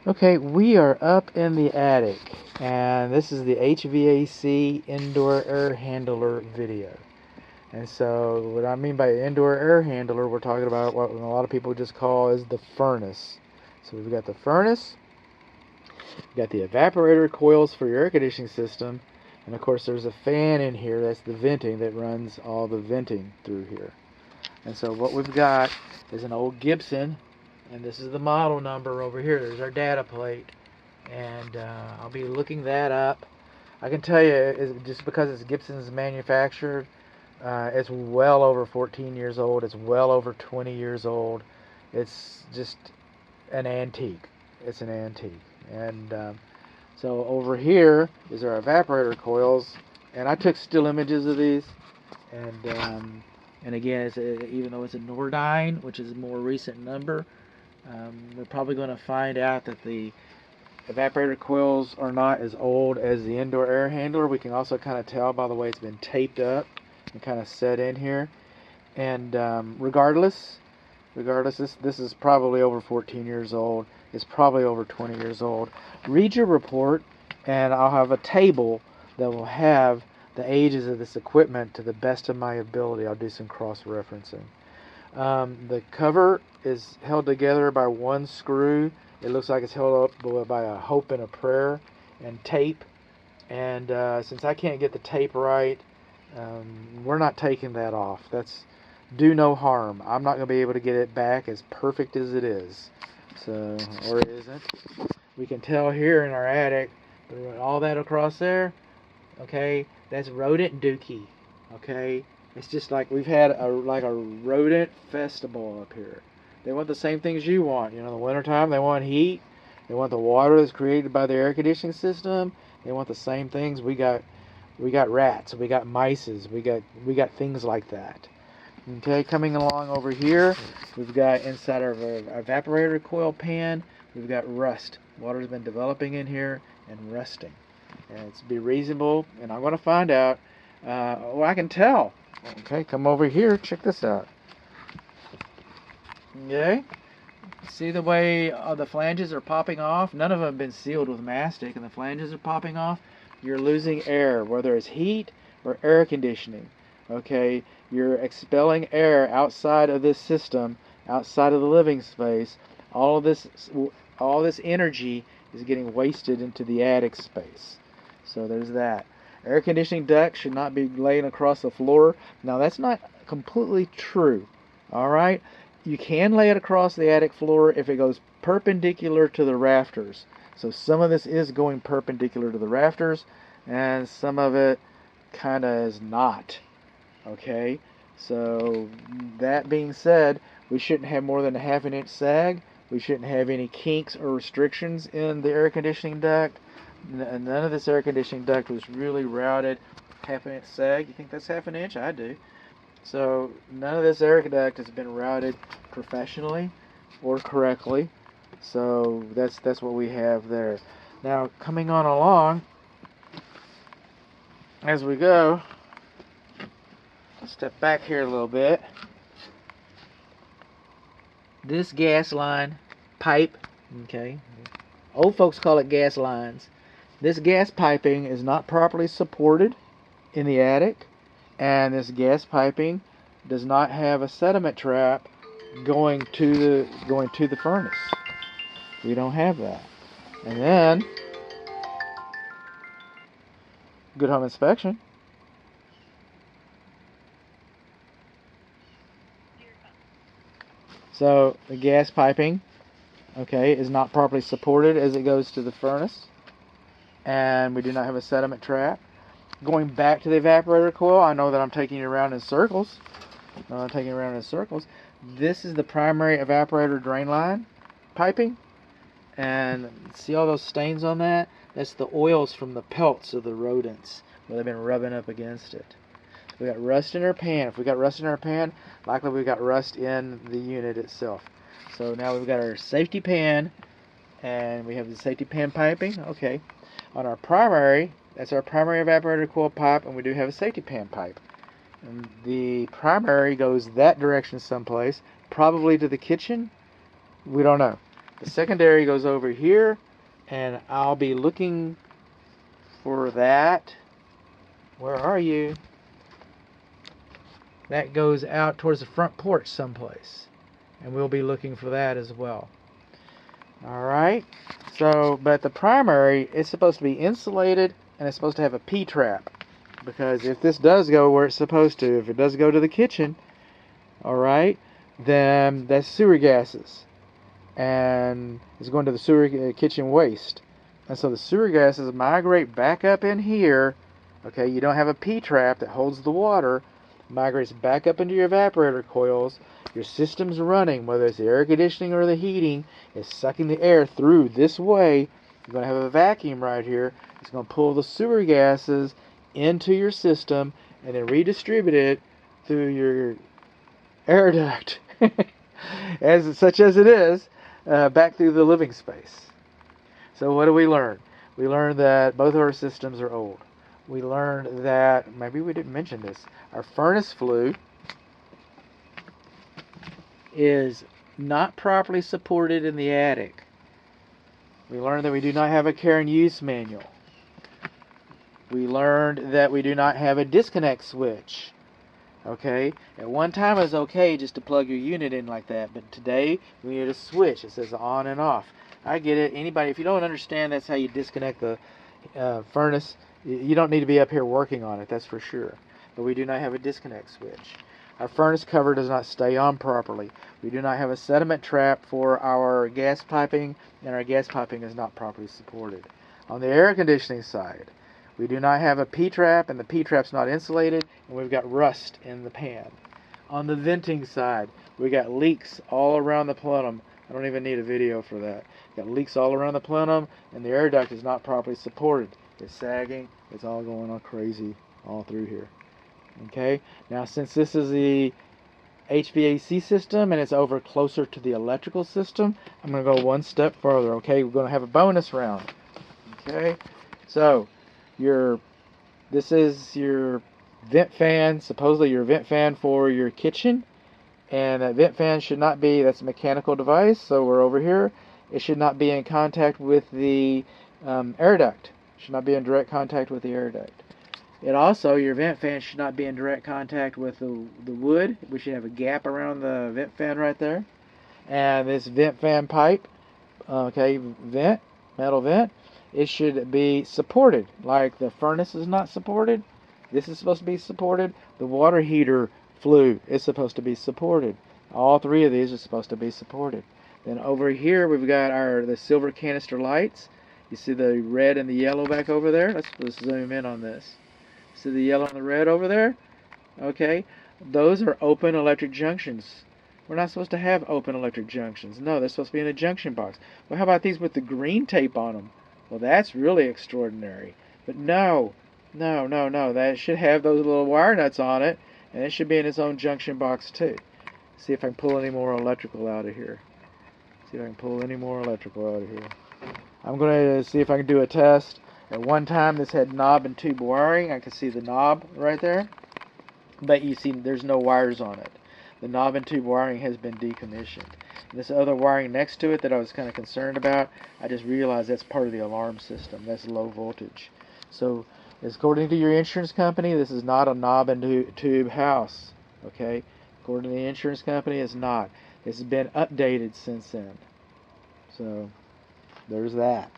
Okay, we are up in the attic, and this is the HVAC indoor air handler video. And so, what I mean by indoor air handler, we're talking about what a lot of people just call is the furnace. So we've got the furnace, we've got the evaporator coils for your air conditioning system, and of course there's a fan in here, that's the venting that runs all the venting through here. And so what we've got is an old Gibson, and this is the model number over here. There's our data plate, and I'll be looking that up. I can tell you, just because it's Gibson's manufactured, it's well over 14 years old. It's well over 20 years old. It's just an antique. It's an antique. And so over here is our evaporator coils, and I took still images of these, and again, even though it's a Nordine, which is a more recent number, we're probably going to find out that the evaporator coils are not as old as the indoor air handler. We can also kind of tell by the way it's been taped up and kind of set in here. And regardless, this is probably over 14 years old. It's probably over 20 years old. Read your report, and I'll have a table that will have the ages of this equipment to the best of my ability. I'll do some cross-referencing. The cover is held together by one screw. It looks like it's held up by a hope and a prayer and tape. And since I can't get the tape right, we're not taking that off. That's do no harm. I'm not going to be able to get it back as perfect as it is. So, or it isn't. We can tell here in our attic, all that across there, okay, that's rodent dookie, okay? It's just like we've had a rodent festival up here. They want the same things you want. You know, in the wintertime, they want heat. They want the water that's created by the air conditioning system. They want the same things. We got rats. We got mices. We got things like that. Okay, coming along over here, we've got inside of our evaporator coil pan, we've got rust. Water's been developing in here and rusting. And it's be reasonable, and I'm going to find out. Well, I can tell. Okay, come over here. Check this out. Okay, see the way the flanges are popping off? None of them have been sealed with mastic, and the flanges are popping off. You're losing air, whether it's heat or air conditioning. Okay, you're expelling air outside of this system, outside of the living space. All this energy is getting wasted into the attic space. So there's that. Air conditioning duct should not be laying across the floor. Now that's not completely true. All right, you can lay it across the attic floor if it goes perpendicular to the rafters. So some of this is going perpendicular to the rafters, and some of it kind of is not. Okay, so that being said, we shouldn't have more than a ½ inch sag. We shouldn't have any kinks or restrictions in the air conditioning duct. None of this air conditioning duct was really routed ½ inch sag. You think that's ½ inch? I do. So none of this air duct has been routed professionally or correctly. So that's what we have there. Now coming on along as we go. Step back here a little bit. This gas line pipe, okay, old folks call it gas lines. This gas piping is not properly supported in the attic, and this gas piping does not have a sediment trap going to the furnace. We don't have that. And then good home inspection. So the gas piping, okay, is not properly supported as it goes to the furnace, and we do not have a sediment trap. Going back to the evaporator coil, I know that I'm taking you around in circles. This is the primary evaporator drain line piping, and see all those stains on that? That's the oils from the pelts of the rodents where they've been rubbing up against it. We got rust in our pan. If we got rust in our pan, likely we got rust in the unit itself. So now we've got our safety pan, and we have the safety pan piping. Okay. On our primary, that's our primary evaporator coil pipe, and we do have a safety pan pipe. And the primary goes that direction someplace, probably to the kitchen. We don't know. The secondary goes over here, and I'll be looking for that. Where are you? That goes out towards the front porch someplace, and we'll be looking for that as well. Alright, so, but the primary is supposed to be insulated, and it's supposed to have a P-trap, because if this does go where it's supposed to, if it does go to the kitchen, alright, then that's sewer gases, and it's going to the sewer kitchen waste, and so the sewer gases migrate back up in here. Okay, you don't have a P-trap that holds the water, migrates back up into your evaporator coils. Your system's running, whether it's the air conditioning or the heating, is sucking the air through this way. You're going to have a vacuum right here. It's going to pull the sewer gases into your system and then redistribute it through your air duct, such as it is, back through the living space. So what do we learn? We learned that both of our systems are old. We learned that, maybe we didn't mention this, our furnace flue is not properly supported in the attic. We learned that we do not have a care and use manual. We learned that we do not have a disconnect switch. Okay, at one time it was okay just to plug your unit in like that, but today we need a switch. It says on and off. I get it. Anybody, if you don't understand that's how you disconnect the furnace, you don't need to be up here working on it, that's for sure. But we do not have a disconnect switch. Our furnace cover does not stay on properly. We do not have a sediment trap for our gas piping, and our gas piping is not properly supported. On the air conditioning side, we do not have a P-trap, and the P-trap's not insulated, and we've got rust in the pan. On the venting side, we got leaks all around the plenum. I don't even need a video for that. Got leaks all around the plenum, and the air duct is not properly supported. It's sagging. It's all going on crazy all through here. Okay, now since this is the HVAC system and it's over closer to the electrical system, I'm going to go one step further. Okay, we're going to have a bonus round. Okay, so this is your vent fan, supposedly your vent fan for your kitchen, and that vent fan should not be, that's a mechanical device, so we're over here. It should not be in contact with the air duct. It should not be in direct contact with the air duct. It also, your vent fan should not be in direct contact with the wood. We should have a gap around the vent fan right there. And this vent fan pipe, okay, vent, metal vent, it should be supported. Like the furnace is not supported. This is supposed to be supported. The water heater flue is supposed to be supported. All three of these are supposed to be supported. Then over here we've got the silver canister lights. You see the red and the yellow back over there? Let's zoom in on this. See the yellow and the red over there? Okay, those are open electric junctions. We're not supposed to have open electric junctions. No, they're supposed to be in a junction box. Well, how about these with the green tape on them? Well, that's really extraordinary. But no, that should have those little wire nuts on it, and it should be in its own junction box too. See if I can pull any more electrical out of here. See if I can pull any more electrical out of here. I'm going to see if I can do a test. At one time this had knob and tube wiring. I can see the knob right there, but you see there's no wires on it. The knob and tube wiring has been decommissioned. And this other wiring next to it that I was kind of concerned about, I just realized that's part of the alarm system. That's low voltage. So according to your insurance company, this is not a knob and tube house. Okay, according to the insurance company, it's not. It's been updated since then. So there's that.